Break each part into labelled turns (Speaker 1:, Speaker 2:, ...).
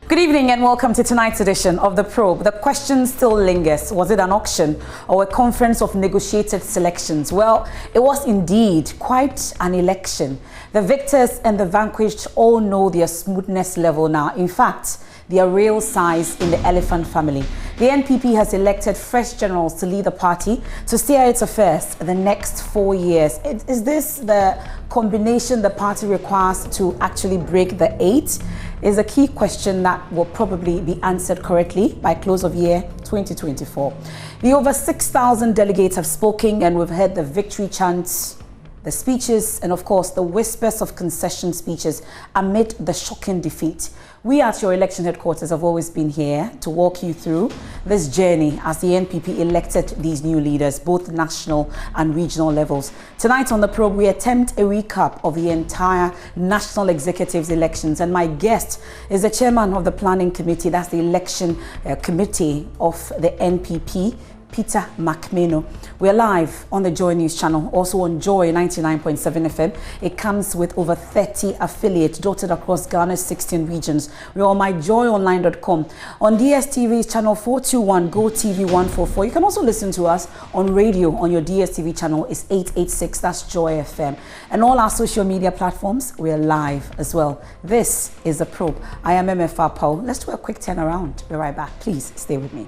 Speaker 1: Good evening and welcome to tonight's edition of The Probe. The question still lingers. Was it an auction or a conference of negotiated selections? Well, it was indeed quite an election. The victors and the vanquished all know their smoothness level now. In fact, their real size in the elephant family. The NPP has elected fresh generals to lead the party to steer its affairs the next 4 years. Is this the combination the party requires to actually break the 8? Is a key question that will probably be answered correctly by close of year 2024. The over 6,000 delegates have spoken, and we've heard the victory chants, the speeches, and of course the whispers of concession speeches amid the shocking defeat. We at your election headquarters have always been here to walk you through this journey as the NPP elected these new leaders, both national and regional levels. Tonight on The Probe, we attempt a recap of the entire National Executive's elections, and my guest is the chairman of the planning committee, that's the election committee of the NPP, Peter Mcmino. We're live on the JoyNews channel, also on Joy 99.7 FM. It comes with over 30 affiliates dotted across Ghana's 16 regions. We're on myjoyonline.com. On DSTV's channel 421, Go TV 144. You can also listen to us on radio on your DSTV channel. It's 886, that's Joy FM. And all our social media platforms, we're live as well. This is The Probe. I am Emefa Apawu. Let's do a quick turnaround. Be right back. Please stay with me.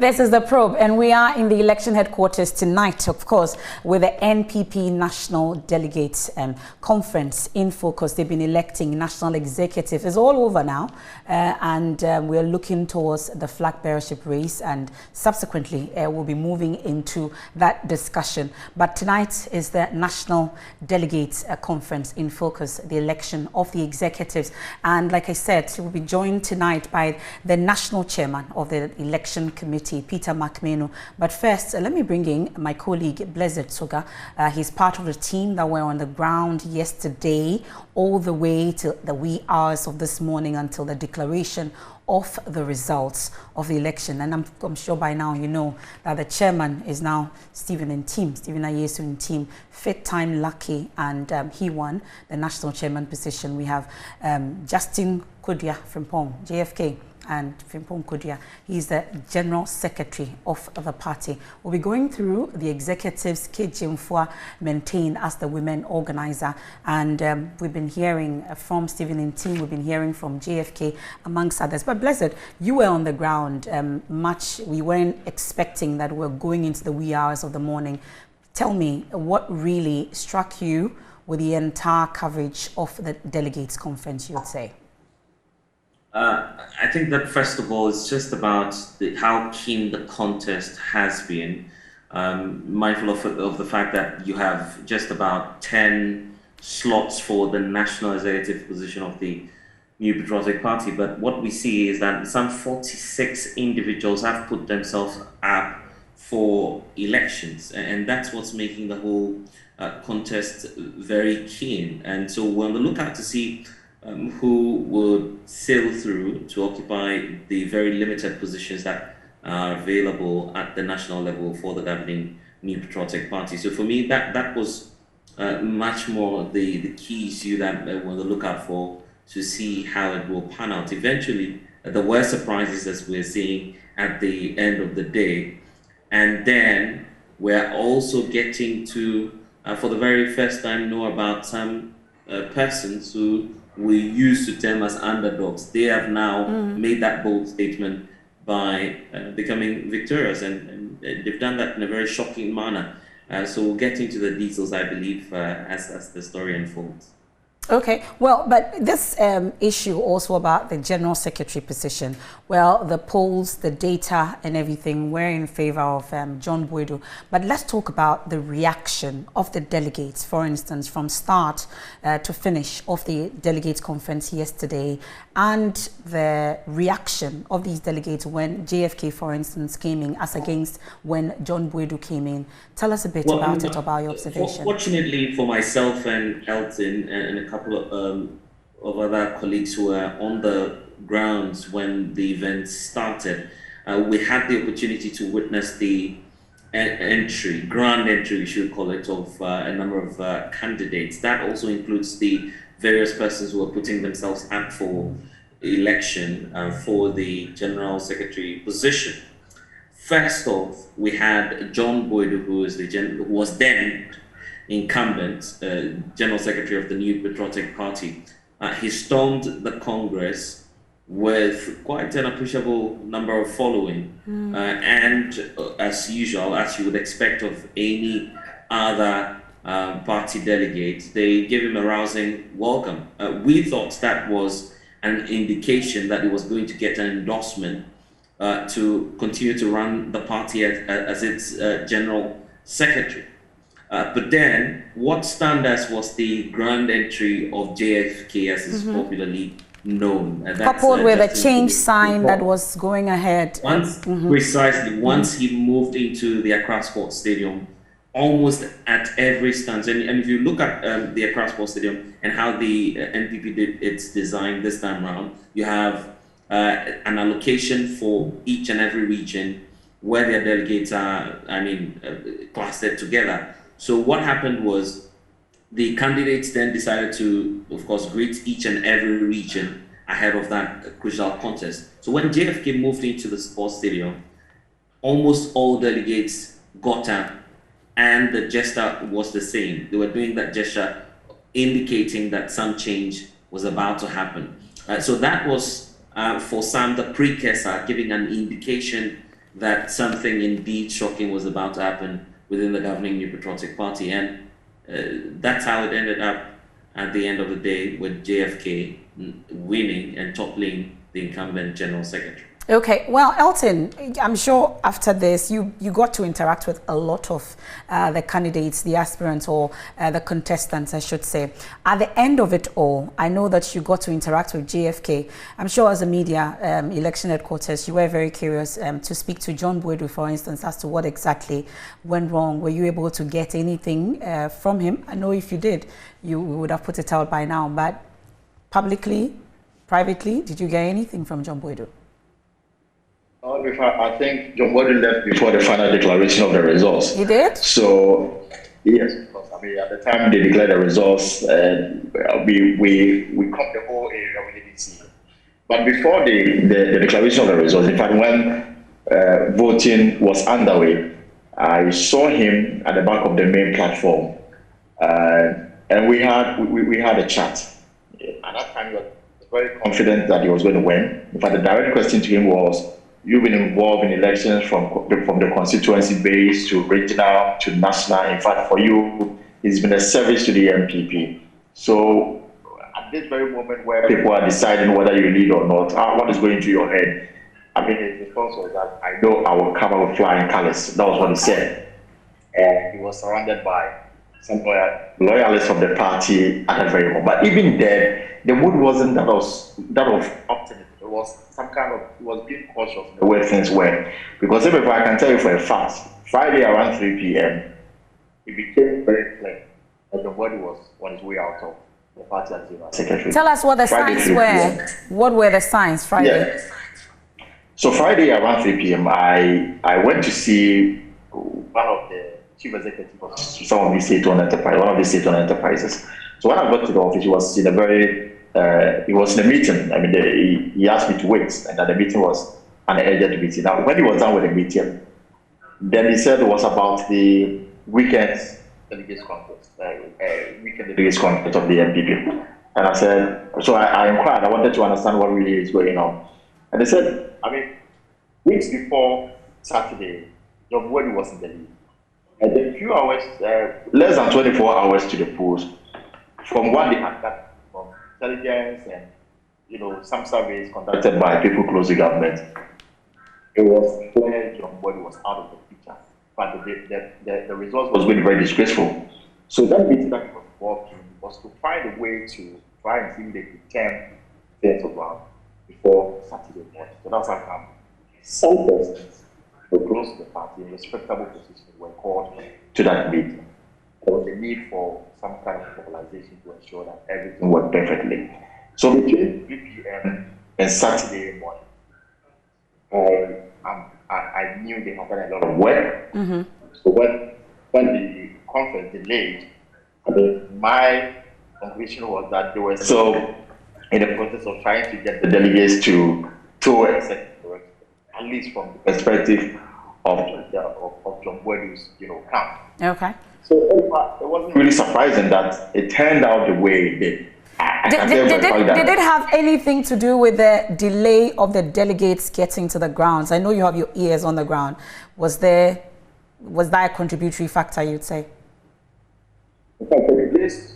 Speaker 1: This is The Probe, and we are in the election headquarters tonight, of course, with the NPP National Delegates Conference in focus. They've been electing national executive. It's all over now, and we're looking towards the flag bearership race, and subsequently we'll be moving into that discussion. But tonight is the National Delegates Conference in focus, the election of the executives. And like I said, we'll be joined tonight by the national chairman of the election committee, Peter Mcmino. But first, let me bring in my colleague, Blessed Soga. He's part of the team that were on the ground yesterday, all the way to the wee hours of this morning until the declaration of the results of the election. And I'm sure by now you know that the chairman is now Stephen Ayesu in team, fit time lucky, and he won the national chairman position. We have Justin Kodia Frimpong, JFK, and Frimpong Kodia. He's the General Secretary of the party. We'll be going through the executives KG Mfua maintained as the women organizer, and we've been hearing from Stephen and team, we've been hearing from JFK, amongst others. But Blessed, you were on the ground we weren't expecting that we're going into the wee hours of the morning. Tell me, what really struck you with the entire coverage of the delegates conference, you would say?
Speaker 2: I think that first of all, it's just about how keen the contest has been. Mindful of the fact that you have just about 10 slots for the national executive position of the New Patriotic Party, but what we see is that some 46 individuals have put themselves up for elections, and that's what's making the whole contest very keen. And so we're on the lookout to see who would sail through to occupy the very limited positions that are available at the national level for the governing New Patriotic Party. So for me, that was much more the key issue that we're on the lookout for, to see how it will pan out. Eventually, there were surprises, as we're seeing at the end of the day. And then we're also getting to, for the very first time, know about some persons who we used to term as underdogs. They have now made that bold statement by becoming victorious, and they've done that in a very shocking manner. So we'll get into the details, I believe, as the story unfolds.
Speaker 1: Okay, well, but this issue also about the General Secretary position, well, the polls, the data and everything were in favor of John Boydu. But let's talk about the reaction of the delegates, for instance, from start to finish of the delegates conference yesterday, and the reaction of these delegates when JFK, for instance, came in as against when John Boydu came in. Tell us a bit about it, about your observation.
Speaker 2: Fortunately for myself and Elton and a couple of other colleagues who were on the grounds when the event started, we had the opportunity to witness the grand entry, we should call it, of a number of candidates. That also includes the various persons who are putting themselves up for election for the General Secretary position. First off, we had John Boydu, who was then incumbent General Secretary of the New Patriotic Party. He stormed the Congress with quite an appreciable number of following, and as usual, as you would expect of any other party delegate, they gave him a rousing welcome. We thought that was an indication that he was going to get an endorsement to continue to run the party as its General Secretary. But then, what stunned us was the grand entry of JFK, as is popularly known.
Speaker 1: Coupled with a change sign that was going ahead.
Speaker 2: Precisely. Once he moved into the Accra Sports Stadium, almost at every stance, and if you look at the Accra Sports Stadium and how the NPP did its design this time around, you have an allocation for each and every region where their delegates are, clustered together. So what happened was the candidates then decided to, of course, greet each and every region ahead of that crucial contest. So when JFK moved into the sports stadium, almost all delegates got up, and the gesture was the same. They were doing that gesture indicating that some change was about to happen. So that was, for some, the precursor, giving an indication that something indeed shocking was about to happen within the governing New Patriotic Party. And that's how it ended up at the end of the day, with JFK winning and toppling the incumbent General Secretary.
Speaker 1: Okay, well, Elton, I'm sure after this, you got to interact with a lot of the candidates, the aspirants, or the contestants, I should say. At the end of it all, I know that you got to interact with JFK. I'm sure as a media election headquarters, you were very curious to speak to John Boydu, for instance, as to what exactly went wrong. Were you able to get anything from him? I know if you did, you would have put it out by now, but publicly, privately, did you get anything from John Boydu?
Speaker 3: I think John Boydu left before the final declaration of the results.
Speaker 1: He did?
Speaker 3: So, yes, because at the time they declared the results, we covered the whole area, we didn't see him. But before the declaration of the results, in fact, when voting was underway, I saw him at the back of the main platform, and we had a chat. At that time, he was very confident that he was going to win. In fact, the direct question to him was, you've been involved in elections from the constituency base to regional to national. In fact, for you, it's been a service to the NPP. So at this very moment where people are deciding whether you lead or not, what is going through your head? His response was that, I know I will come out with flying colors. That was what he said. And he was surrounded by some loyalists of the party at that very moment. But even then, the mood wasn't that of optimism. It was it was being cautious the way things were. Because if I can tell you for a fact, Friday around 3 p.m., it became very clear that the body was on his way out of the party as General Secretary.
Speaker 1: Tell us what the signs were. What were the signs Friday?
Speaker 3: Yeah. So Friday around 3 p.m., I went to see one of the chief executives of some of these state-owned enterprises, one of these state-owned enterprises. So when I got to the office, he was in a meeting. He asked me to wait, and that the meeting was an urgent meeting. Now, when he was done with the meeting, then he said it was about the weekend's delegates conference, weekend delegates conference of the NPP. And I said, so I inquired, I wanted to understand what really is going on. And they said, I mean, weeks before Saturday, John Wadi was in the lead. And then a few hours, less than 24 hours to the polls, from what they had got from intelligence and, you know, some surveys conducted by people close to government, it was clear John Wadi was out of the picture. But the results was really very disgraceful. So that meeting that was involved in was to find a way to try and see if they could turn things around before Saturday morning. So that's how some persons who were close to the party in respectable positions were called to that meeting. There was a need for some kind of mobilization to ensure that everything worked perfectly. So between 3 p.m. and Saturday morning, I knew they had done a lot of work. Mm-hmm. So when the conference delayed, I mean, my conclusion was that they were so in the process of trying to get the delegates to a certain direction, at least from the perspective of John Boydu's, camp.
Speaker 1: Okay.
Speaker 3: So it wasn't really surprising that it turned out the way it did.
Speaker 1: Did it have anything to do with the delay of the delegates getting to the grounds? I know you have your ears on the ground. Was that a contributory factor, you'd say?
Speaker 3: In fact, this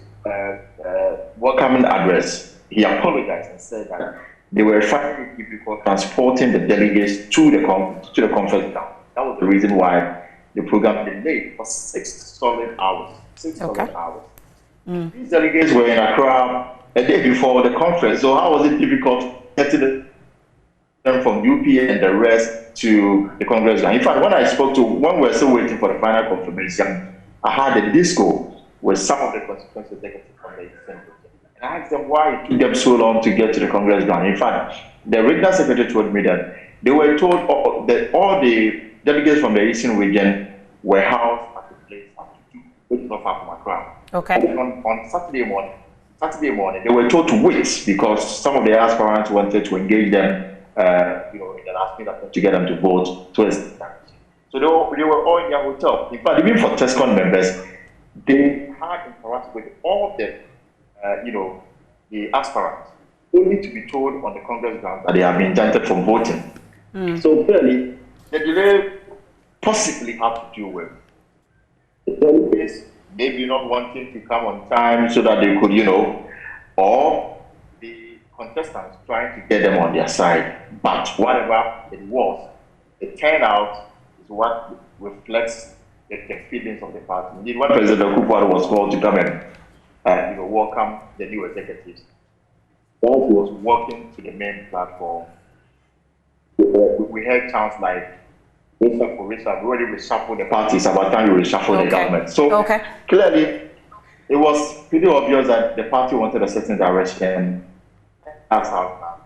Speaker 3: welcoming address, he apologized and said that they were finding it difficult transporting the delegates to the conference ground. That was the reason why the program delayed for 6 solid hours. 6 solid hours. These delegates were in Accra a day before the conference, so how was it difficult getting them from UP and the rest to the Congress ground? In fact, when we were still waiting for the final confirmation, I had a disco with some of the constituency executives from the Eastern region. And I asked them why it took them so long to get to the Congress ground. In fact, the regional secretary told me that they were told that all the delegates from the Eastern region were housed at the place after 2, which is not far from Accra. Okay. And on Saturday morning, they were told to wait because some of the aspirants wanted to engage them, in the last minute to get them to vote. So they were all in their hotel. In fact, even for TESCON members, they had interacted with all the, the aspirants, only to be told on the Congress ground that they have been exempted from voting. So clearly, the delay possibly had to do with the delegates maybe not wanting to come on time so that they could, or the contestants trying to get them on their side. But whatever it was, the turnout is what reflects the feelings of the party. Indeed, when President Kufuor was called to come and welcome the new executives, while he was walking to the main platform, we heard chants like, we already reshuffled the party. It's about time you reshuffle the government. So clearly, it was pretty obvious that the party wanted a certain direction. That's how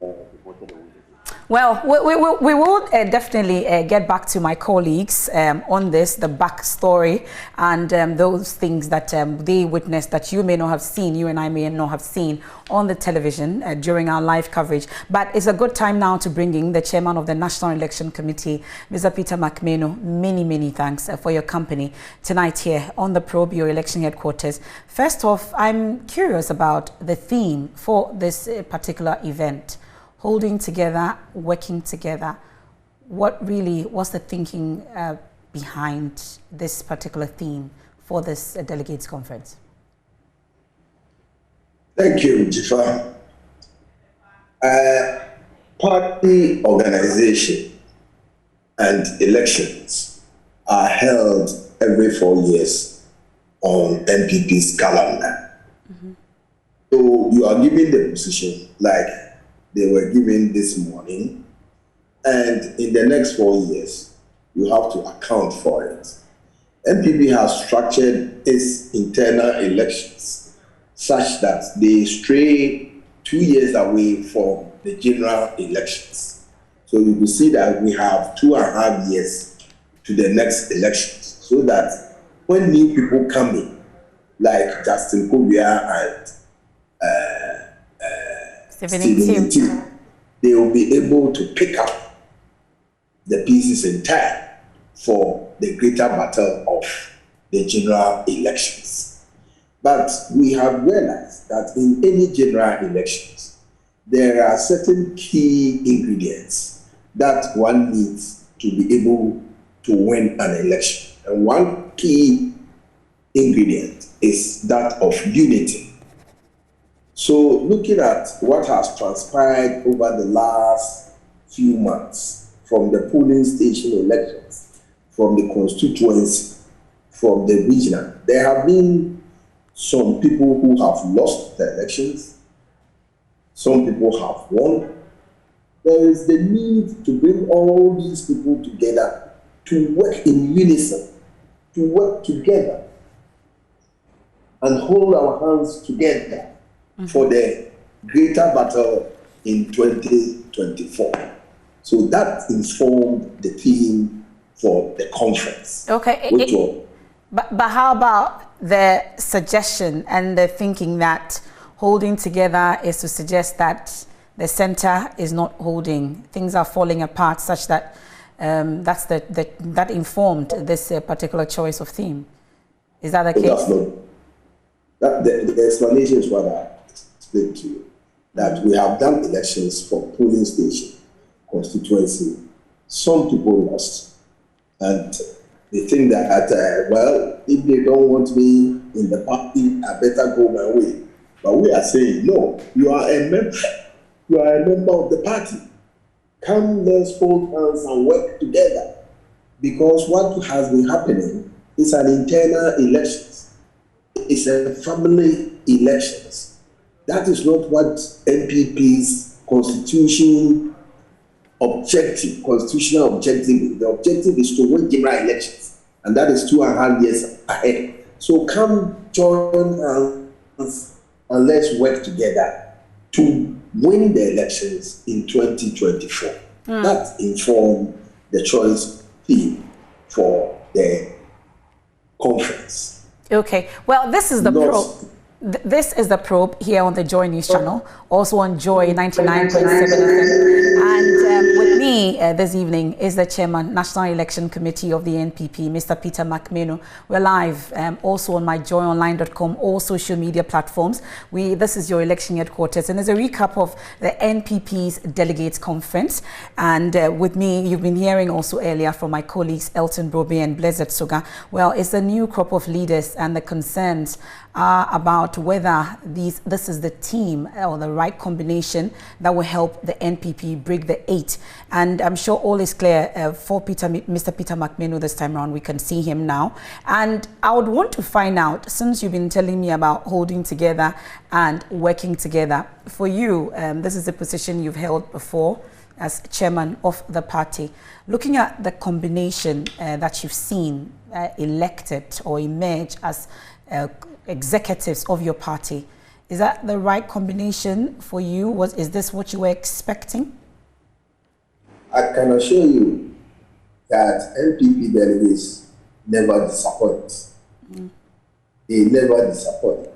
Speaker 3: we voted.
Speaker 1: Well, we will definitely get back to my colleagues on this, the backstory and those things that they witnessed that you may not have seen, you and I may not have seen on the television during our live coverage. But it's a good time now to bring in the chairman of the National Election Committee, Mr. Peter Mcmino. Many thanks for your company tonight here on the Probe, your election headquarters. First off, I'm curious about the theme for this particular event. Holding together, working together. What's the thinking behind this particular theme for this delegates conference?
Speaker 4: Thank you, Jifa. Party organization and elections are held every 4 years on NPP's calendar. Mm-hmm. So you are given the position like they were given this morning, and in the next 4 years, you have to account for it. NPP has structured its internal elections such that they stray 2 years away from the general elections. So you will see that we have 2.5 years to the next elections, so that when new people come in, like Justin Kobia and Stephen Team, they will be able to pick up the pieces in time for the greater battle of the general elections. But we have realized that in any general elections, there are certain key ingredients that one needs to be able to win an election. And one key ingredient is that of unity. So looking at what has transpired over the last few months, from the polling station elections, from the constituency, from the regional, there have been some people who have lost the elections, some people have won. There is the need to bring all these people together to work in unison, to work together and hold our hands together for the greater battle in 2024. So that informed the theme for the conference.
Speaker 1: Okay. But how about the suggestion and the thinking that holding together is to suggest that the center is not holding, things are falling apart, such that that informed this particular choice of theme? Is that the case?
Speaker 4: That's not. The explanation is what I explained to you, that we have done elections for polling station, constituency. Some people lost, and they think that, well, if they don't want me in the party, I better go my way. But we are saying, no, you are a member. You are a member of the party. Come, let's hold hands and work together. Because what has been happening is an internal elections. It's a family elections. That is not what NPP's constitutional objective is. The objective is to win general elections, and that is 2.5 years ahead. So come join us and let's work together to win the elections in 2024. That informed the choice theme for the conference.
Speaker 1: Okay, well, this is the probe. This is the probe here on the JoyNews channel, also on Joy 99.7 FM. And with me this evening is the Chairman, National Election Committee of the NPP, Mr. Peter Mcmino. We're live also on myjoyonline.com, all social media platforms. This is your election headquarters, and there's a recap of the NPP's Delegates Conference. And with me, you've been hearing also earlier from my colleagues Elton Brobe and Blessed Suga. Well, it's a new crop of leaders, and the concerns are about whether this is the team or the right combination that will help the NPP break the 8. And I'm sure all is clear for Mr. Peter Mcmino this time around. We can see him now. And I would want to find out, since you've been telling me about holding together and working together, for you, this is a position you've held before as chairman of the party. Looking at the combination that you've seen elected or emerge as executives of your party, is that the right combination for you? Is this what you were expecting?
Speaker 4: I can assure you that NPP delegates never disappoint. They never disappoint.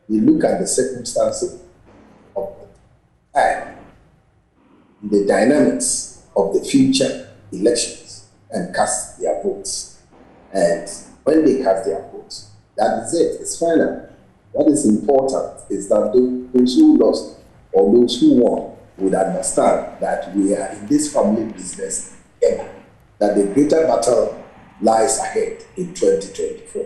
Speaker 4: They look at the circumstances of the time, the dynamics of the future elections, and cast their votes. And when they cast their votes, that is it. It's final. What is important is that those who lost or those who won would understand that we are in this family business together, that the greater battle lies ahead in 2024.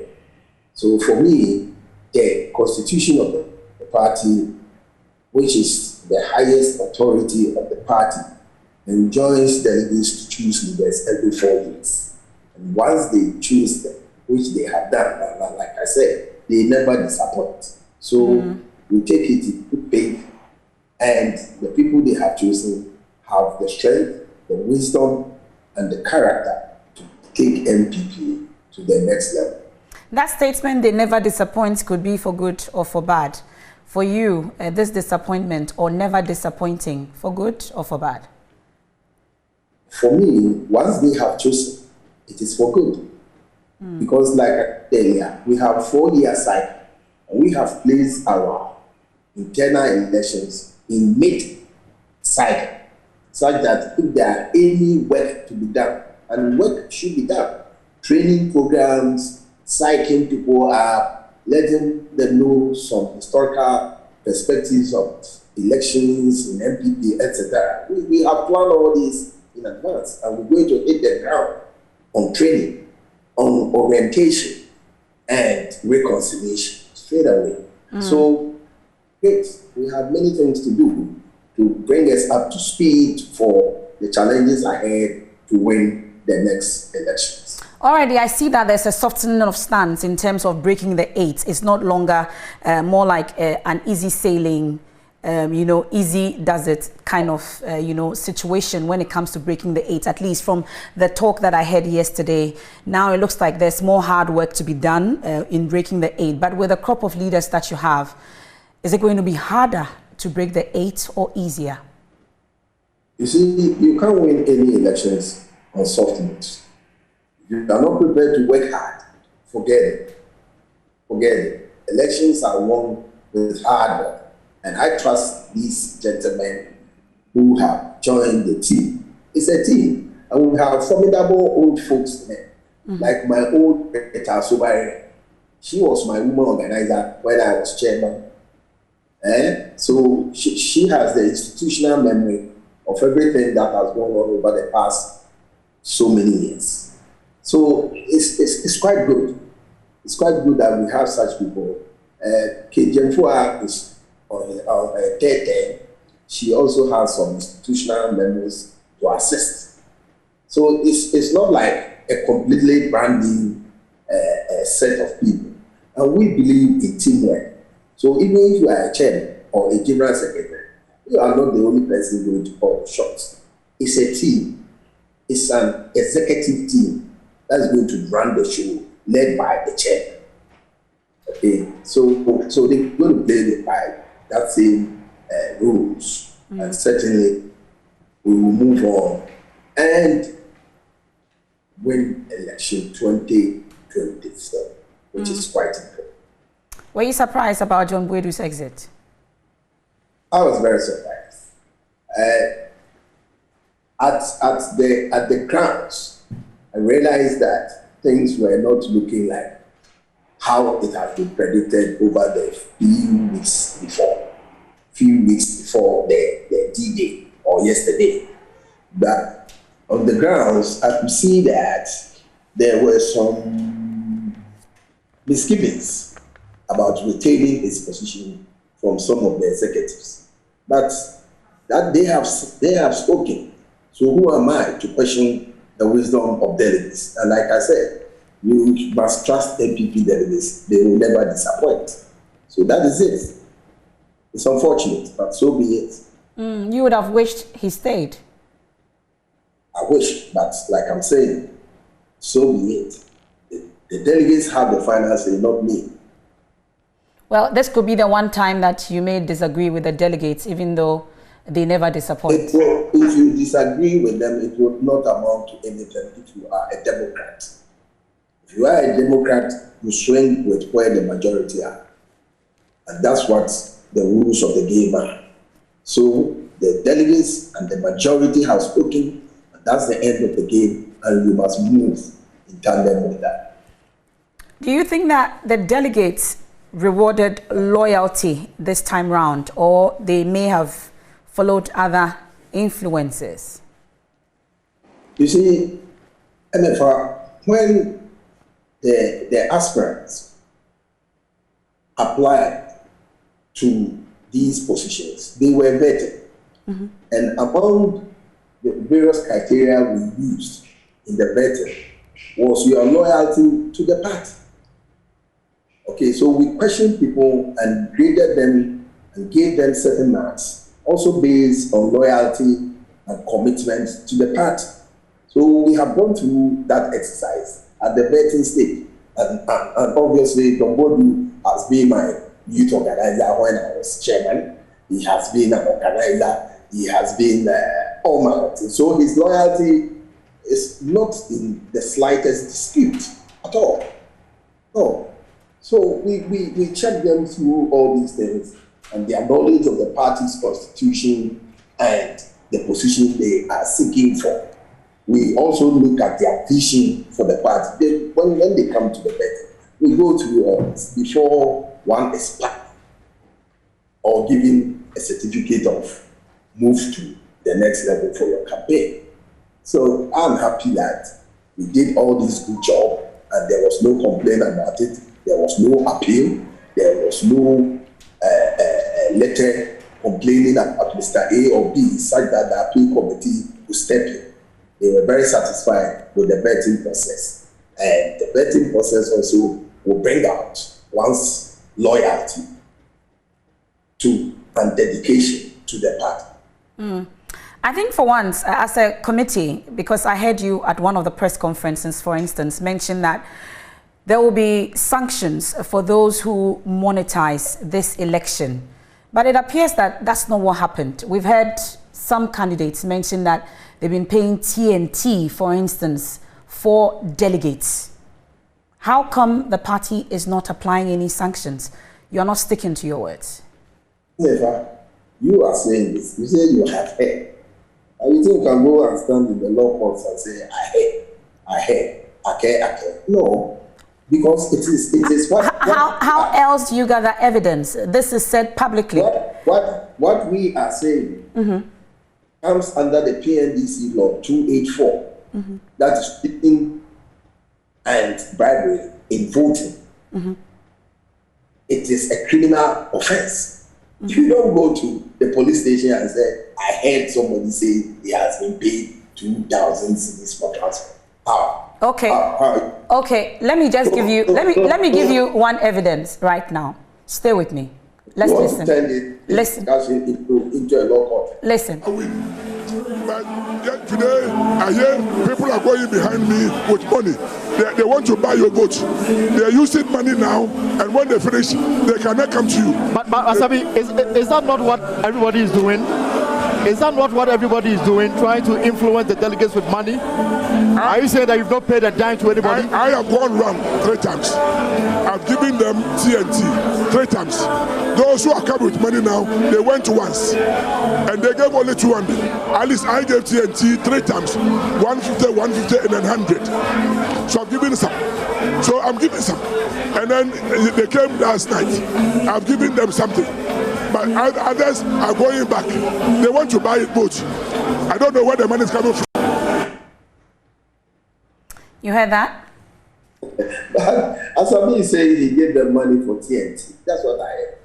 Speaker 4: So for me, the constitution of the party, which is the highest authority of the party, enjoins delegates to choose leaders every 4 years. And once they choose them, which they have done, like I said, they never disappoint. So we take it in good faith, and the people they have chosen have the strength, the wisdom, and the character to take NPP to the next level.
Speaker 1: That statement, they never disappoint, could be for good or for bad. For you, this disappointment or never disappointing, for good or for bad?
Speaker 4: For me, once they have chosen, it is for good. Because like I said earlier, we have 4-year cycle, and we have placed our internal elections in mid-cycle, such that if there are any work to be done, and work should be done, training programs, psyching people up, letting them know some historical perspectives of elections in NPP, etc. We have planned all this in advance, and we're going to hit the ground on training, on orientation, and reconciliation straight away. So, great, we have many things to do to bring us up to speed for the challenges ahead to win the next elections.
Speaker 1: Already, I see that there's a softening of stance in terms of breaking the 8. It's not longer more like an easy sailing, easy does it kind of, situation when it comes to breaking the 8, at least from the talk that I had yesterday. Now it looks like there's more hard work to be done in breaking the 8. But with the crop of leaders that you have, is it going to be harder to break the 8 or easier?
Speaker 4: You see, you can't win any elections on soft notes. If you are not prepared to work hard, forget it. Forget it. Elections are won with hard work. And I trust these gentlemen who have joined the team. It's a team. And we have formidable old folks in it. Like my old Peter Sobari. She was my woman organizer when I was chairman. So she has the institutional memory of everything that has gone on over the past so many years. So it's quite good. It's quite good that we have such people. Kejemfua is on her third term. She also has some institutional memories to assist. So it's not like a completely brand new set of people. And we believe in teamwork. So even if you are a chairman or a general secretary, you are not the only person going to call the shots. It's a team. It's an executive team that's going to run the show, led by the chairman. Okay, so they're going to play by that same rules, and certainly we will move on and win election 2024, which is quite important.
Speaker 1: Were you surprised about John Boadu's exit?
Speaker 4: I was very surprised. At the grounds, I realized that things were not looking like how it had been predicted over the few weeks before the D-Day or yesterday. But on the grounds, I could see that there were some misgivings about retaining his position from some of the executives. But that they have spoken. So who am I to question the wisdom of delegates? And like I said, you must trust NPP delegates. They will never disappoint. So that is it. It's unfortunate, but so be it.
Speaker 1: You would have wished he stayed.
Speaker 4: I wish, but like I'm saying, so be it. The delegates have the final say, not me.
Speaker 1: Well, this could be the one time that you may disagree with the delegates, even though they never disappoint.
Speaker 4: If you disagree with them, it will not amount to anything if you are a Democrat. If you are a Democrat, you swing with where the majority are. And that's what the rules of the game are. So the delegates and the majority have spoken, and that's the end of the game, and you must move in tandem with that.
Speaker 1: Do you think that the delegates rewarded loyalty this time round, or they may have followed other influences?
Speaker 4: You see, Emefa, when the aspirants applied to these positions, they were vetted. And among the various criteria we used in the vetting was your loyalty to the party. Okay, so we questioned people and graded them and gave them certain marks, also based on loyalty and commitment to the party. So we have gone through that exercise at the vetting stage. And obviously, John Boadu has been my youth organizer when I was chairman. He has been an organizer. He has been all my things. So his loyalty is not in the slightest dispute at all. No. So we checked them through all these things and their knowledge of the party's constitution and the position they are seeking for. We also look at their vision for the party. When they come to the vetting, we go to office before one expires or giving a certificate of move to the next level for your campaign. So I'm happy that we did all this good job and there was no complaint about it. There was no appeal. There was no letter complaining about Mr. A or B, such that the appeal committee would step in. They were very satisfied with the vetting process. And the vetting process also will bring out one's loyalty to and dedication to the party.
Speaker 1: I think for once, as a committee, because I heard you at one of the press conferences, for instance, mention that there will be sanctions for those who monetize this election. But it appears that that's not what happened. We've heard some candidates mention that they've been paying TNT, for instance, for delegates. How come the party is not applying any sanctions? You're not sticking to your words.
Speaker 4: Never. You are saying this. You say you have heard. And you think you can go and stand in the law courts and say, I heard. No. Because it is what...
Speaker 1: How else do you gather evidence? This is said publicly.
Speaker 4: What we are saying comes under the PNDC law 284. That is cheating and bribery in voting. It is a criminal offense. You don't go to the police station and say, I heard somebody say he has been paid 2,000 cedis for transfer. How?
Speaker 1: Okay. Okay. Let me just give you. Let me give you one evidence right now. Stay with me. Let's listen. Listen.
Speaker 4: Into a law court.
Speaker 1: Listen.
Speaker 5: But yet today, I hear people are going behind me with money. They want to buy your vote. They are using money now, and when they finish, they cannot come to you.
Speaker 6: But Asabi, is that not what everybody is doing? Is that not what everybody is doing, trying to influence the delegates with money? Are you saying that you've not paid a dime to anybody?
Speaker 5: I have gone round 3 times. I've given them TNT 3 times. Those who are coming with money now, they went once, and they gave only 200. At least I gave TNT 3 times, 150, 150, and then 100. So I've given some. So I'm giving some. And then they came last night. I've given them something. But others are going back. They want to buy votes. I don't know where the money is coming from.
Speaker 1: You heard that?
Speaker 4: As for me saying he gave them money for TNT, that's what I heard.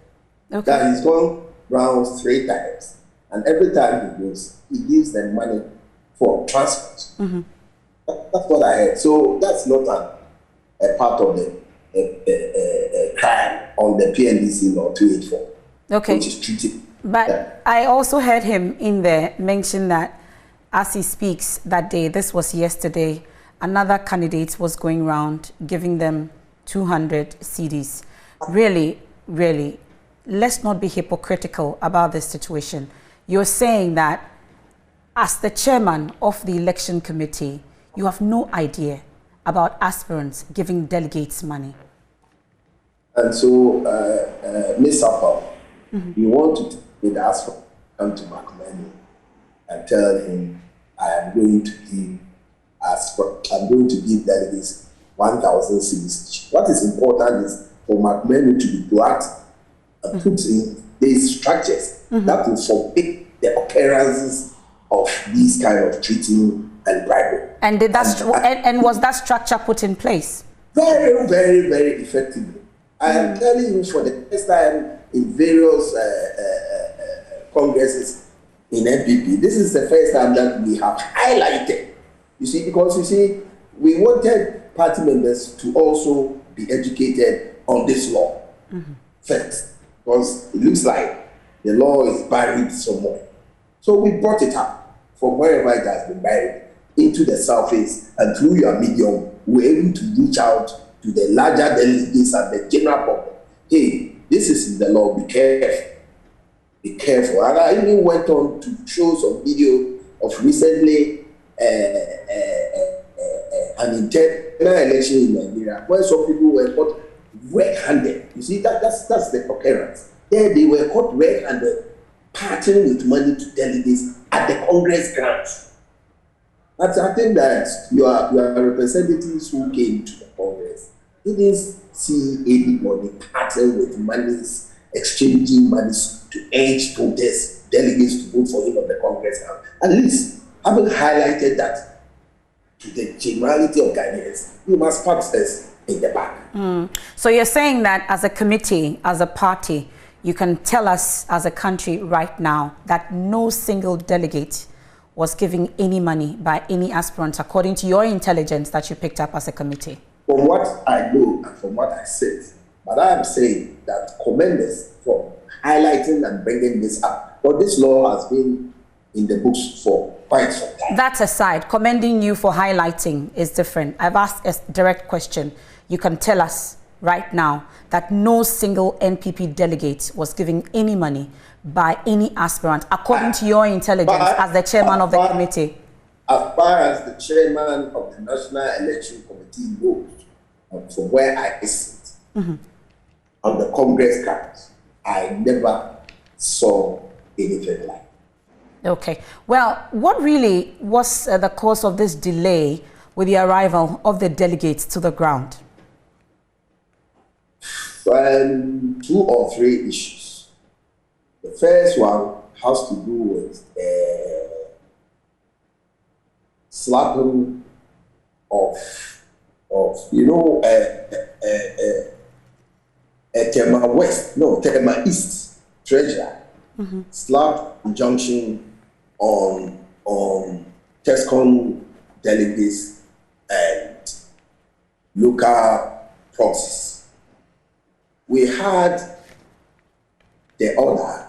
Speaker 1: Okay.
Speaker 4: That he's gone rounds 3 times, and every time he goes, he gives them money for transfers. That's what I heard. So that's not a part of the crime on the PNDC law 284.
Speaker 1: Okay.
Speaker 4: Which is treated.
Speaker 1: But I also heard him in there mention that as he speaks that day, this was yesterday, another candidate was going around giving them 200 CDs. Really, really, let's not be hypocritical about this situation. You're saying that as the chairman of the election committee, you have no idea about aspirants giving delegates money.
Speaker 4: And so, Ms. Apawu, you want to with the aspirant come to Mcmino and tell him, I'm going to give delegates 1,000 CDs. What is important is for Mcmino to be proactive and put in these structures that will forbid the occurrences of these kind of treating and bribery.
Speaker 1: And did that and was that structure put in place?
Speaker 4: Very, very, very effectively. I am telling you, for the first time in various congresses in NPP, this is the first time that we have highlighted. You see, because you see, we wanted party members to also be educated on this law first, because it looks like the law is buried somewhere. So we brought it up from wherever it has been buried into the surface, and through your medium, we were able to reach out to the larger delegates and the general public. Hey, this is in the law, be careful. Be careful. And I even went on to show some video of recently an internal election in Nigeria where some people were caught red-handed. You see, that's the occurrence. There they were caught red-handed, parting with money to delegates at the Congress grounds. But I think that your representatives who came to the Congress, didn't see anybody parting with monies, exchanging monies to urge protest delegates to vote for him on the Congress House. At least, having highlighted that to the generality of Ghanaians, you must put this in the back.
Speaker 1: So you're saying that as a committee, as a party, you can tell us as a country right now that no single delegate was giving any money by any aspirant, according to your intelligence that you picked up as a committee?
Speaker 4: From what I know and from what I said, but I am saying that commenders for highlighting and bringing this up. But this law has been in the books for quite some time.
Speaker 1: That aside, commending you for highlighting is different. I've asked a direct question. You can tell us right now that no single NPP delegate was giving any money by any aspirant, according to your intelligence as the chairman of the committee.
Speaker 4: As far as the chairman of the National Election Committee knows, from where I sit, on the Congress cards, I never saw anything like that.
Speaker 1: Okay. Well, what really was the cause of this delay with the arrival of the delegates to the ground?
Speaker 4: 2 or 3 issues. The first one has to do with slapping of Tema East treasurer slapped injunction on TESCOM delegates and local proxies. We had the order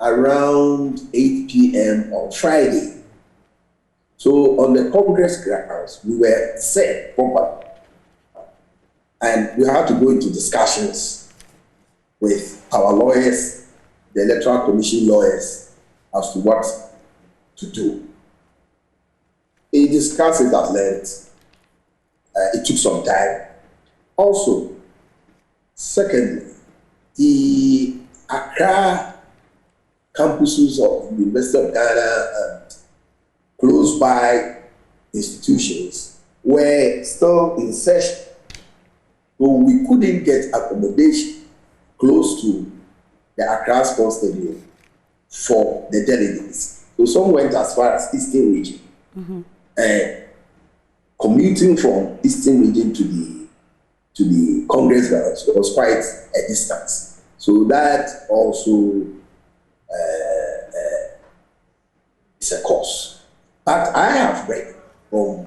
Speaker 4: around 8 p.m. on Friday. So on the Congress grounds, we were set properly. And we had to go into discussions with our lawyers, the Electoral Commission lawyers, as to what to do. We discussed it at length. It took some time. Also, secondly, the Accra campuses of the University of Ghana and close by institutions were still in session. So we couldn't get accommodation close to the Accra Sports Stadium for the delegates. So some went as far as Eastern Region. Commuting from Eastern Region to the Congress grounds was quite a distance. So that also is a cost. But I have read from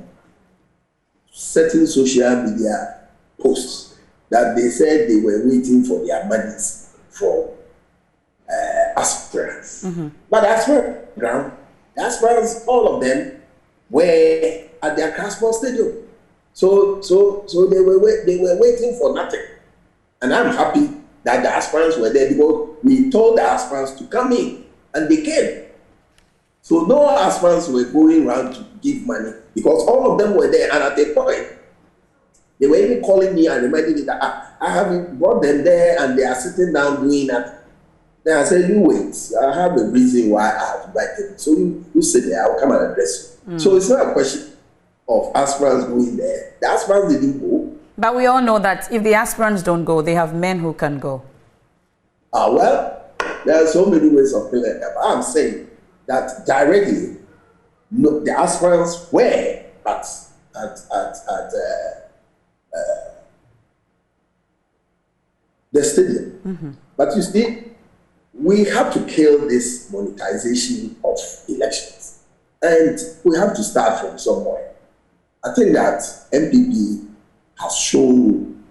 Speaker 4: certain social media posts that they said they were waiting for their monies from aspirants. But as for ground, the aspirants, all of them were at their Accra Stadium. So they were waiting for nothing. And I'm happy that the aspirants were there because we told the aspirants to come in and they came. So no aspirants were going around to give money because all of them were there. And at a point, they were even calling me and reminding me that I have brought them there and they are sitting down doing that. Then I said, you wait, I have a reason why I have invited you. So you sit there, I'll come and address you. So it's not a question of aspirants going there. The aspirants didn't go.
Speaker 1: But we all know that if the aspirants don't go, they have men who can go.
Speaker 4: Well, there are so many ways of doing that. But I'm saying that directly, no, the aspirants were at the stadium. But you see, we have to kill this monetization of elections. And we have to start from somewhere. I think that NPP has shown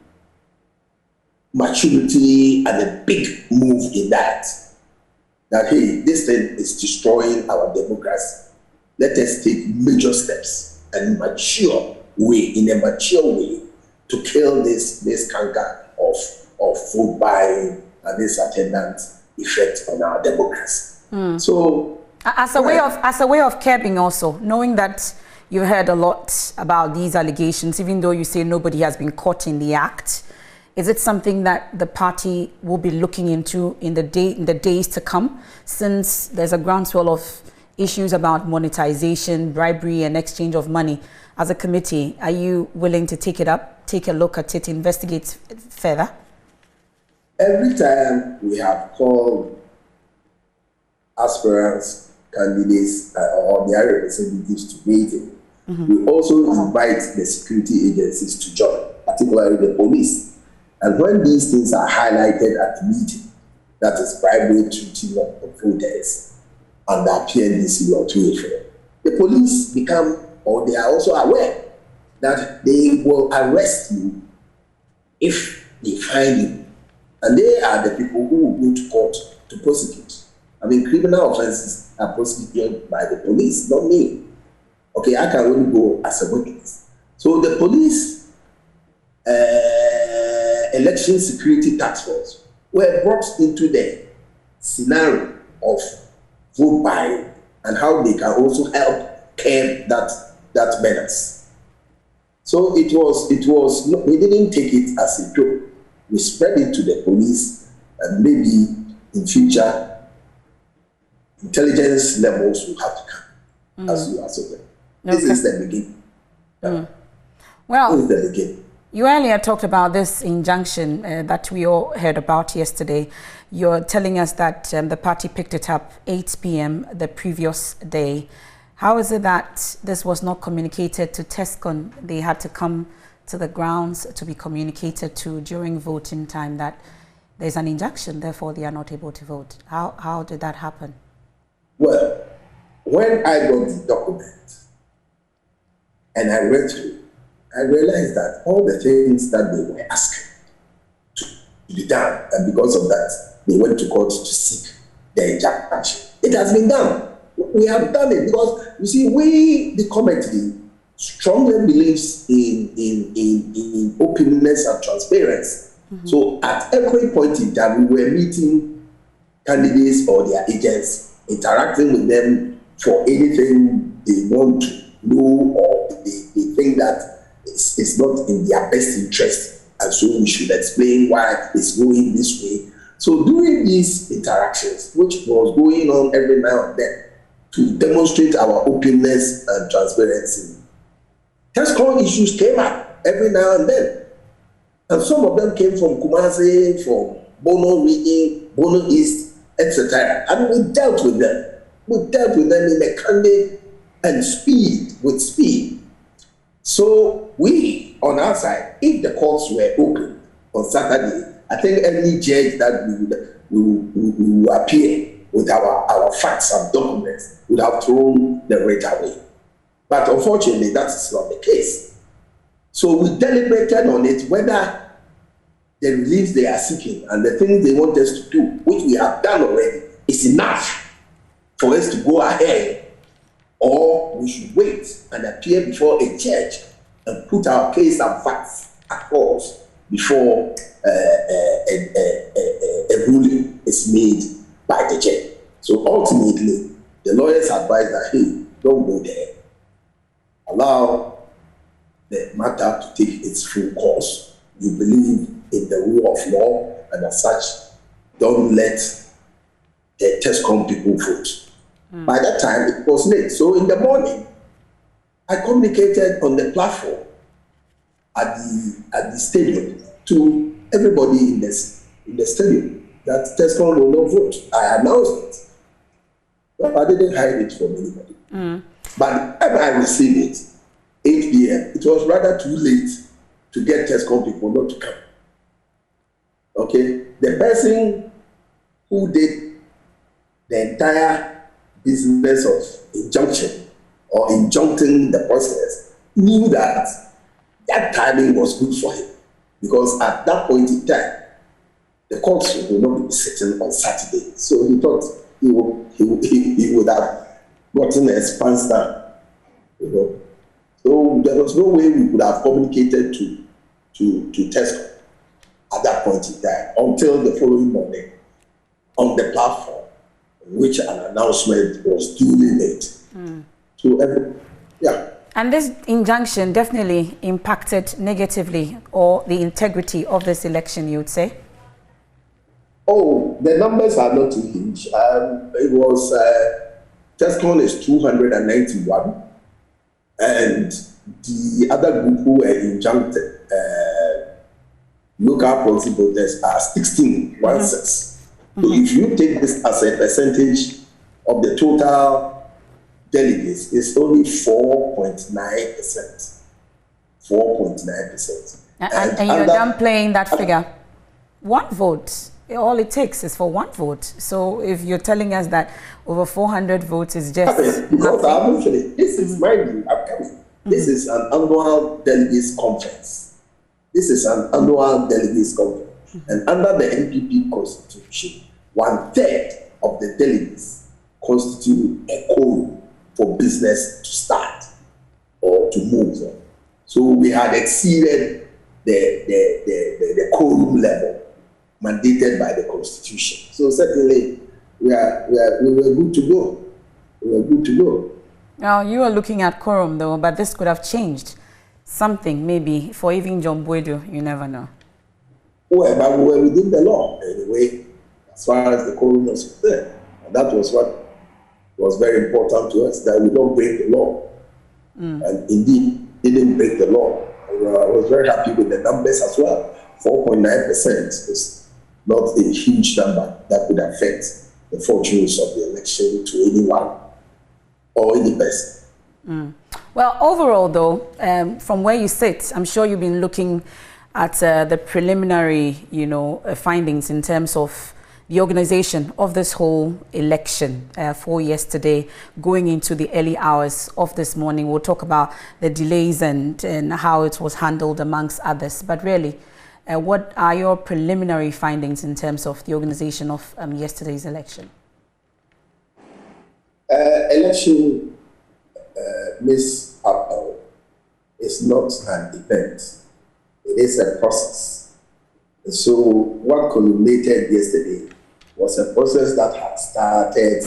Speaker 4: maturity and a big move in that. That, hey, this thing is destroying our democracy. Let us take major steps and in a mature way, to kill this canker of vote buying and this attendant effect on our democracy. So,
Speaker 1: as a way of curbing also, knowing that you've heard a lot about these allegations, even though you say nobody has been caught in the act, is it something that the party will be looking into in the days to come, since there's a groundswell of issues about monetization, bribery, and exchange of money? As a committee, are you willing to take it up? take a look at it, investigate further?
Speaker 4: Every time we have called aspirants, candidates, or their representatives to meeting, we also invite the security agencies to join, particularly the police. And when these things are highlighted at the meeting, that is bribery, treating of voters under PNDC law 284, the police become, or they are also aware that they will arrest you if they find you. And they are the people who will go to court to prosecute. I mean, criminal offenses are prosecuted by the police, not me. Okay, I can only go as a witness. So the police election security task force were brought into the scenario of vote buying and how they can also help curb that menace. So it was we didn't take it as a joke. We spread it to the police, and maybe in future intelligence levels will have to come as you asked them. This is the beginning.
Speaker 1: Well,
Speaker 4: this is the beginning.
Speaker 1: You earlier talked about this injunction that we all heard about yesterday. You're telling us that the party picked it up 8 p.m. the previous day. How is it that this was not communicated to TESCON? They had to come to the grounds to be communicated to during voting time that there's an injunction, therefore they are not able to vote. How did that happen?
Speaker 4: Well, when I got the document and I read through, I realized that all the things that they were asking to be done, and because of that, they went to court to seek the injunction. It has been done. We have done it because, you see, we, the committee, strongly believes in openness and transparency. So at every point in time, we were meeting candidates or their agents, interacting with them for anything they want to know or they think that it's not in their best interest, and so we should explain why it's going this way. So during these interactions, which was going on every now and then, to demonstrate our openness and transparency, TESCON issues came up every now and then. And some of them came from Kumasi, from Bono region, Bono East, etc. And we dealt with them. We dealt with them in a candid and with speed. So we, on our side, if the courts were open on Saturday, I think any judge that will appear with our facts and documents would have thrown the writ away. But unfortunately, that is not the case. So we deliberated on it, whether the reliefs they are seeking and the things they want us to do, which we have done already, is enough for us to go ahead, or we should wait and appear before a judge and put our case and facts across before a ruling is made by the judge. So ultimately, the lawyers advise that, hey, don't go there. Allow the matter to take its full course. You believe in the rule of law, and as such, don't let the TESCON people vote. By that time, it was late. So in the morning, I communicated on the platform at the stadium to everybody in the stadium that TESCON will not vote. I announced it. But I didn't hide it from anybody. But when I received it, 8 p.m., it was rather too late to get TESCON people not to come. Okay? The person who did the entire business of injunction or injuncting the process knew that timing was good for him, because at that point in time, the courts will not be sitting on Saturday. So he thought he would have gotten a sponsor, you know. So there was no way we could have communicated to TESCON at that point in time until the following morning on the platform, in which an announcement was duly made to everyone. Yeah.
Speaker 1: And this injunction definitely impacted negatively or the integrity of this election, you would say?
Speaker 4: Oh, the numbers are not too huge. It was, TESCON is 291, and the other group who were injuncted local proxy voters are 16, 1/6. So if you take this as a percentage of the total delegates, it's only 4.9%. 4.9%.
Speaker 1: And you're downplaying that figure. One vote. All it takes is for one vote. So if you're telling us that over 400 votes is just
Speaker 4: because I haven't finished. This is mind you, I'm coming. This is an annual delegates conference. This is an annual delegates conference. And under the NPP constitution, 1/3 of the delegates constitute a quorum for business to start or to move on. So we had exceeded the quorum level mandated by the constitution. So certainly we were good to go. We were good to go.
Speaker 1: Now you are looking at quorum though, but this could have changed something maybe for even John Boydo. You never know.
Speaker 4: Well, but we were within the law anyway, as far as the quorum was concerned, and that was what was very important to us, that we don't break the law. And indeed, didn't break the law. I was very happy with the numbers as well. 4.9% is not a huge number that could affect the fortunes of the election to anyone or any person.
Speaker 1: Well, overall though, from where you sit, I'm sure you've been looking at the preliminary, findings in terms of the organization of this whole election for yesterday, going into the early hours of this morning. We'll talk about the delays and how it was handled amongst others. But really, what are your preliminary findings in terms of the organization of yesterday's election?
Speaker 4: Election, Ms. Apawu, is not an event. It is a process. And so what culminated yesterday was a process that had started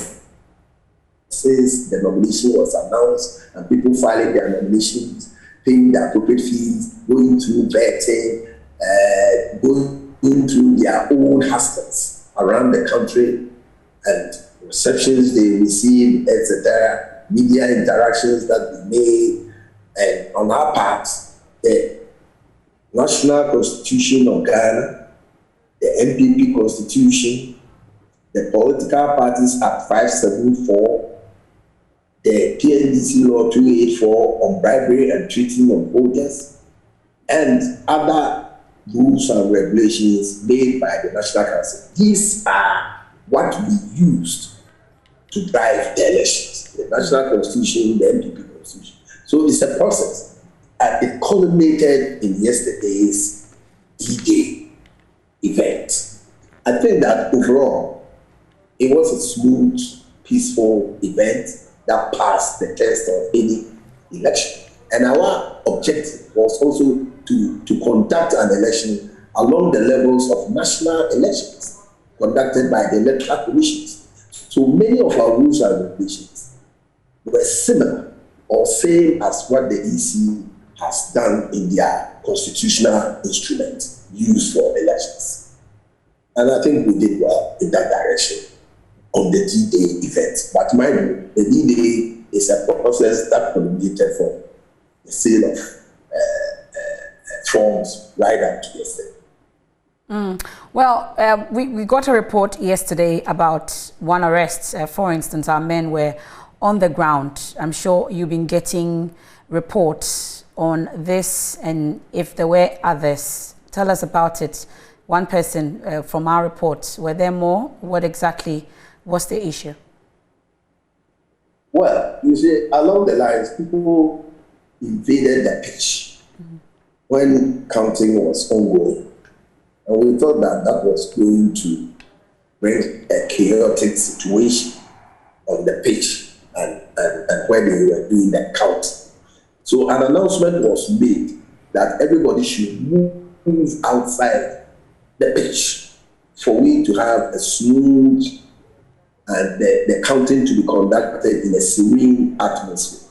Speaker 4: since the nomination was announced and people filing their nominations, paying the appropriate fees, going through vetting, going through their own hustles around the country and receptions they received, etc., media interactions that we made, and on our part, the National Constitution of Ghana, the NPP Constitution, the Political Parties Act 574, the PNDC Law 284 on bribery and treating of voters, and other rules and regulations made by the National Council. These are what we used to drive the elections, the National Constitution, the NPP Constitution. So it's a process, and it culminated in yesterday's D-Day event. I think that overall, it was a smooth, peaceful event that passed the test of any election. And our objective was also to conduct an election along the levels of national elections conducted by the electoral commissions. So many of our rules and regulations were similar or same as what the EC has done in their constitutional instrument used for elections. And I think we did well in that direction on the D-Day event. But mind you, the D-Day is a process that culminated from the sale of forms right up to yesterday.
Speaker 1: Well, we got a report yesterday about one arrest. For instance, our men were on the ground. I'm sure you've been getting reports on this, and if there were others, tell us about it. One person from our report, were there more? What exactly was the issue?
Speaker 4: Well, you see, along the lines, people invaded the pitch when counting was ongoing. And we thought that that was going to bring a chaotic situation on the pitch and when they were doing the count. So an announcement was made that everybody should move outside the pitch for we to have a smooth and the counting to be conducted in a serene atmosphere.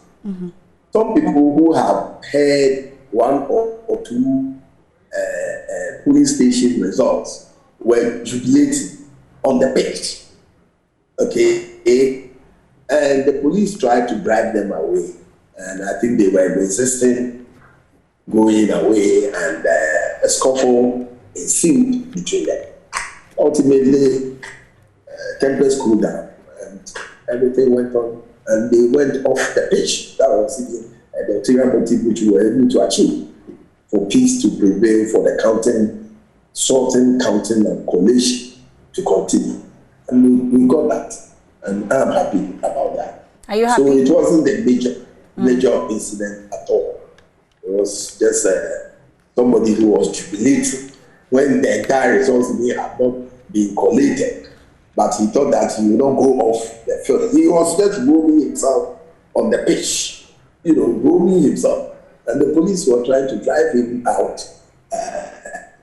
Speaker 4: Some people who have heard one or two polling station results were jubilating on the pitch. Okay? And the police tried to drive them away. And I think they were resisting going away, and a scuffle ensued between them. Ultimately, tempers cooled down, and everything went on, and they went off the pitch. That was the ulterior motive which we were able to achieve, for peace to prevail, for the sorting, counting, and collation to continue. And we got that, and I'm happy about that.
Speaker 1: Are you happy?
Speaker 4: So it wasn't a major incident at all. It was just somebody who was jubilating when the entire results may have not been collated, but he thought that he would not go off the field. He was just roaming himself on the pitch, roaming himself, and the police were trying to drive him out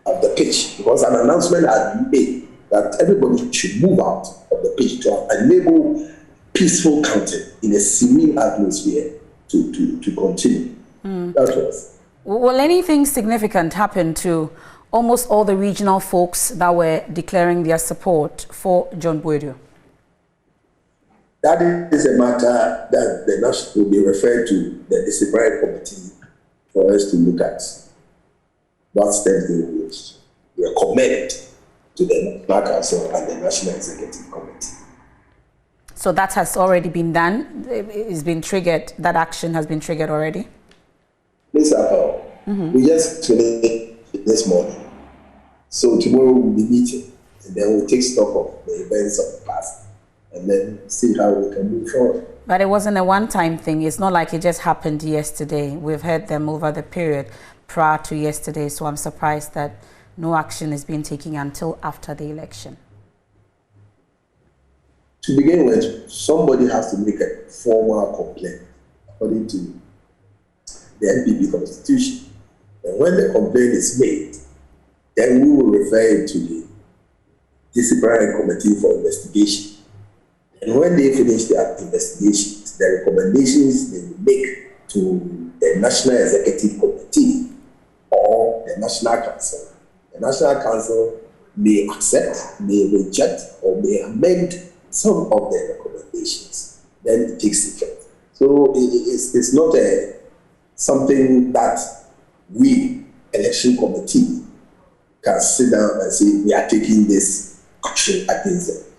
Speaker 4: of the pitch because an announcement had been made that everybody should move out of the pitch to enable peaceful counting in a serene atmosphere to continue. That was.
Speaker 1: Will anything significant happen to almost all the regional folks that were declaring their support for John Boadu?
Speaker 4: That is a matter that the national will be referred to the disciplinary committee for us to look at what steps they will recommend to the National Council and the National Executive Committee.
Speaker 1: So that has already been done? It's been triggered? That action has been triggered already?
Speaker 4: Mr. Apawu, we just finished this morning. So tomorrow we'll be meeting, and then we'll take stock of the events of the past and then see how we can move forward.
Speaker 1: But it wasn't a one-time thing. It's not like it just happened yesterday. We've heard them over the period prior to yesterday, so I'm surprised that no action is being taken until after the election.
Speaker 4: To begin with, somebody has to make a formal complaint according to the NPP Constitution. And when the complaint is made, then we will refer it to the disciplinary committee for investigation. And when they finish their investigations, the recommendations they will make to the National Executive Committee or the National Council. The National Council may accept, may reject, or may amend some of the recommendations. Then it takes effect. So it's not something that we, election committee, can sit down and say we are taking this action against them.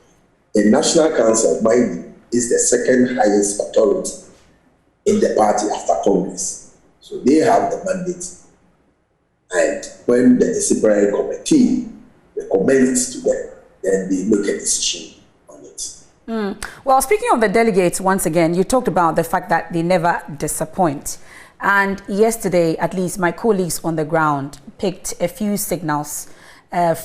Speaker 4: The National Council, mind you, is the second highest authority in the party after Congress. So they have the mandate. And when the disciplinary committee recommends to them, then they make a decision on it.
Speaker 1: Well, speaking of the delegates, once again, you talked about the fact that they never disappoint. And yesterday, at least my colleagues on the ground picked a few signals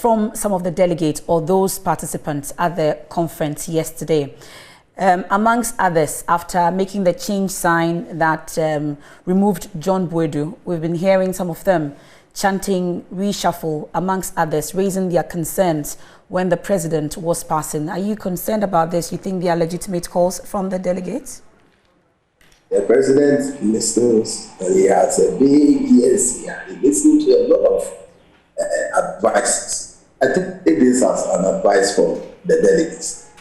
Speaker 1: from some of the delegates or those participants at the conference yesterday. Amongst others, after making the change sign that removed John Boadu, we've been hearing some of them chanting reshuffle, amongst others, raising their concerns when the president was passing. Are you concerned about this? You think they are legitimate calls from the delegates?
Speaker 4: The president listens, and he has a big ears here. He listens to a lot of advices. I take this as an advice from the delegates.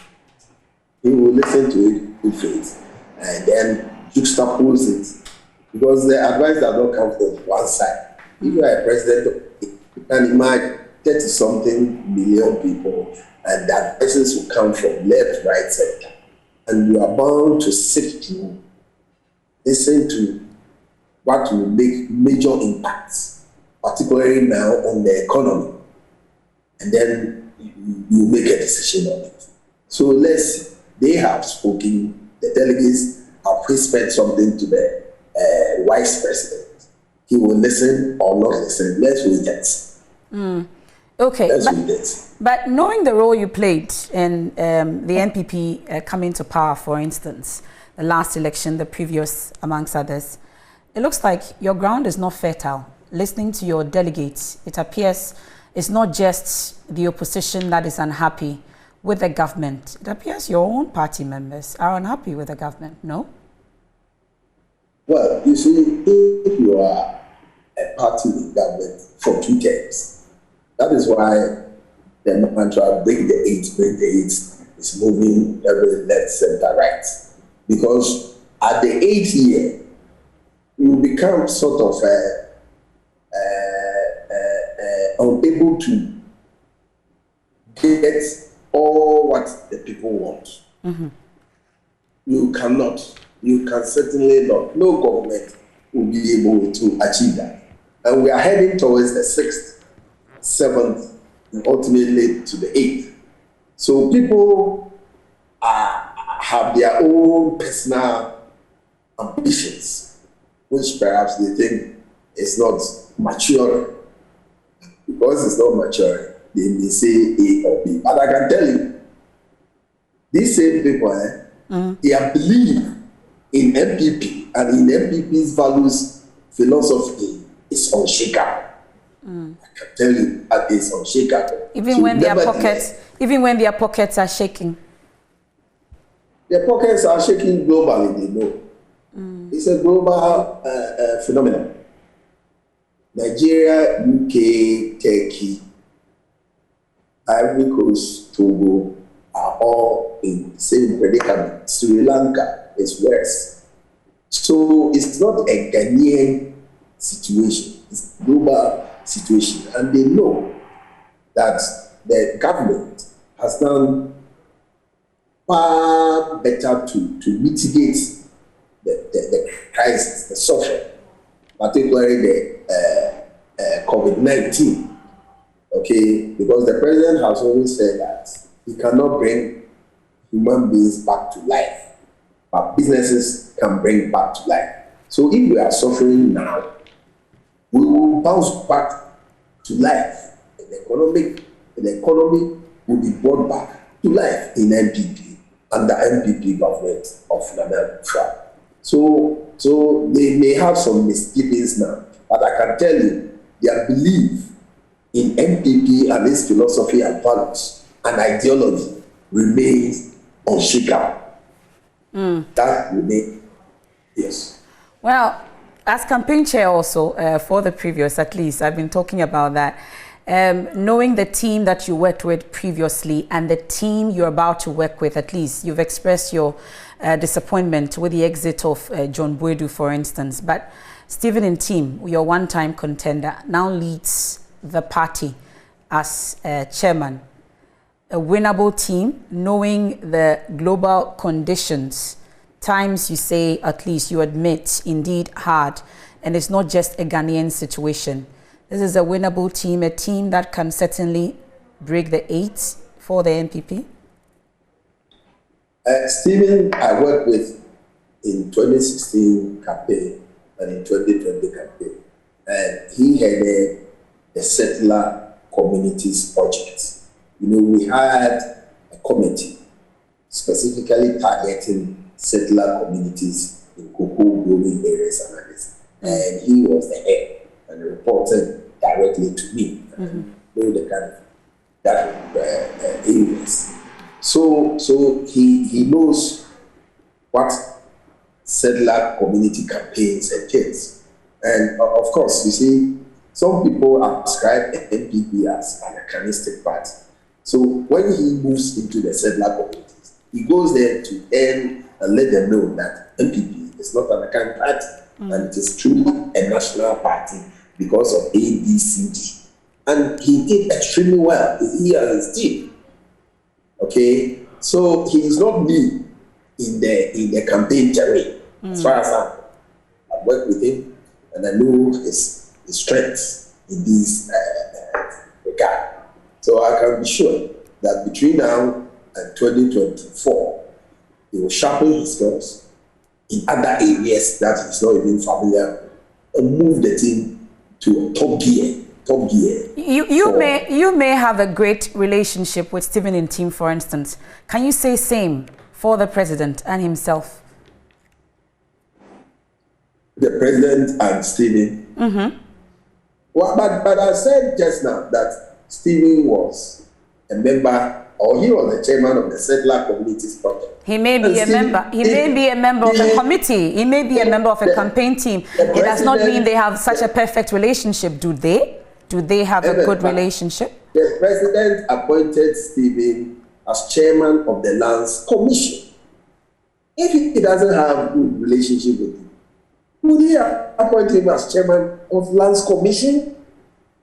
Speaker 4: He will listen to it with faith and then juxtapose it, because the advice does not come from one side. If you are a president, you can imagine 30-something million people, and the advices will come from left, right, center. And you are bound to sift through, listen to what will make major impacts, particularly now on the economy. And then you make a decision on it. So they have spoken, the delegates have whispered something to the vice president. He will listen or not listen. Let's wait and see.
Speaker 1: Okay, but knowing the role you played in the NPP coming to power, for instance, the last election, the previous, amongst others, it looks like your ground is not fertile. Listening to your delegates, it appears it's not just the opposition that is unhappy with the government. It appears your own party members are unhappy with the government, no?
Speaker 4: Well, you see, if you are a party in government for 2 terms, that is why the mantra, break the eight, is moving every left, center, right. Because at the 8th year, you become sort of able to get all what the people want. You cannot. You can certainly not. No government will be able to achieve that. And we are heading towards the 6th, 7th, and ultimately to the 8th. So people have their own personal ambitions, which perhaps they think is not maturing. Because it's not maturing, they may say A or B. But I can tell you, these same people, their belief in NPP and in NPP's values philosophy is unshakable. I can tell you that is unshakable.
Speaker 1: Even
Speaker 4: So
Speaker 1: when their
Speaker 4: nevertheless,
Speaker 1: pockets are shaking.
Speaker 4: their pockets are shaking globally, they know. It's a global phenomenon. Nigeria, UK, Turkey, Ivory Coast, Togo are all in the same predicament. Sri Lanka is worse. So it's not a Ghanaian situation, it's a global situation. And they know that the government has done far better to mitigate the crisis, the suffering, particularly the COVID-19. Okay, because the president has always said that he cannot bring human beings back to life, but businesses can bring back to life. So if we are suffering now, we will bounce back to life. The economy will be brought back to life in NPP under NPP government of Nana Akufo. So they may have some misgivings now, but I can tell you their belief in NPP and its philosophy and values and ideology remains unshakable. That remains, yes.
Speaker 1: Well, as campaign chair also, for the previous, at least, I've been talking about that. Knowing the team that you worked with previously and the team you're about to work with, at least, you've expressed your disappointment with the exit of John Boadu, for instance. But Stephen Ntim, your one-time contender, now leads the party as chairman. A winnable team, knowing the global conditions, times you say, at least you admit, indeed hard, and it's not just a Ghanaian situation. This is a winnable team, a team that can certainly break the 8 for the NPP.
Speaker 4: Stephen, I worked with in 2016 campaign and in 2020 campaign, and he headed the settler communities project. You know, we had a committee specifically targeting settler communities in cocoa growing areas and others, and he was the head and reported directly to me. Know the kind of that areas. So he knows what settler community campaigns entails. And of course, you see, some people ascribe NPP as an anachronistic party. So when he moves into the settler communities, he goes there to end and let them know that NPP is not an anachronistic party, and it is truly a national party because of A, B, C, D. And he did extremely well, he and his team. Okay, so he is not new in the campaign terrain. As far as I've worked with him, and I know his strengths in this regard. So I can be sure that between now and 2024, he will sharpen his skills in other areas that he's not even familiar with, and move the team to top gear.
Speaker 1: You may have a great relationship with Stephen Ntim, for instance. Can you say same for the president and himself?
Speaker 4: The president and Stephen. Well, but I said just now that Stephen was a member, or he was the chairman of the Settler Communities Project.
Speaker 1: He may be a member. He may be a member of a committee. He may be a member of a campaign team. It does not mean they have such a perfect relationship, do they? Do they have a good relationship?
Speaker 4: The president appointed Stephen as chairman of the Lands Commission. If he doesn't have a good relationship with him, would he appoint him as chairman of Lands Commission?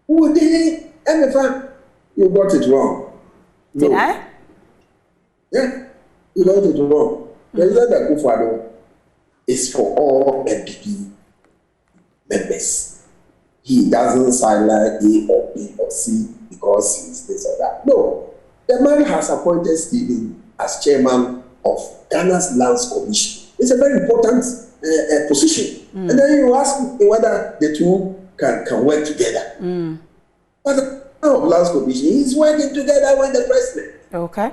Speaker 4: Would he? Emefa, you got it wrong.
Speaker 1: Did I?
Speaker 4: Yeah, you got it wrong. President Akufo-Addo is for all NPP members. He doesn't silence A or B or C because he's this or that. No, the man has appointed Stephen as chairman of Ghana's Lands Commission. It's a very important position. And then you ask me whether the two can work together. But the of Lands Commission, he's working together with the president.
Speaker 1: Okay.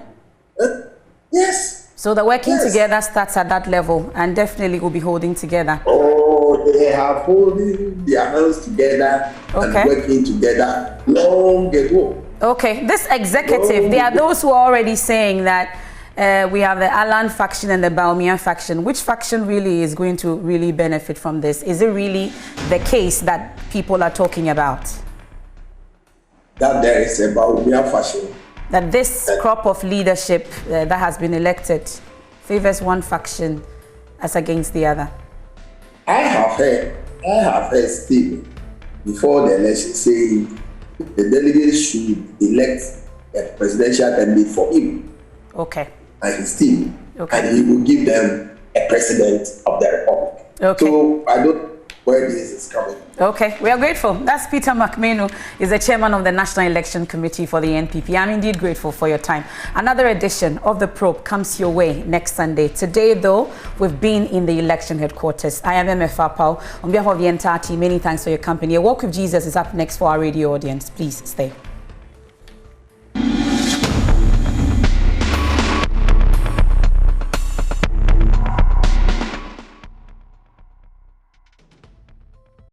Speaker 4: Yes.
Speaker 1: So the working together starts at that level and definitely will be holding together.
Speaker 4: Oh, they have holding their hands together and working together long ago.
Speaker 1: Okay, this executive, there are those who are already saying that we have the Alan faction and the Bawumia faction. Which faction really is going to really benefit from this? Is it really the case that people are talking about?
Speaker 4: That there is a Bawumia faction.
Speaker 1: That this crop of leadership that has been elected favors one faction as against the other.
Speaker 4: I have heard Stephen before the election saying the delegates should elect a presidential candidate for him.
Speaker 1: Okay.
Speaker 4: And his team.
Speaker 1: Okay.
Speaker 4: And he will give them a president of the republic.
Speaker 1: Okay.
Speaker 4: So I don't know where this is coming.
Speaker 1: Okay, we are grateful. That's Peter Mcmino, is the chairman of the National Election Committee for the NPP. I'm indeed grateful for your time. Another edition of The Probe comes your way next Sunday. Today, though, we've been in the election headquarters. I am Emefa Apawu. On behalf of the entire team, many thanks for your company. A Walk with Jesus is up next for our radio audience. Please stay.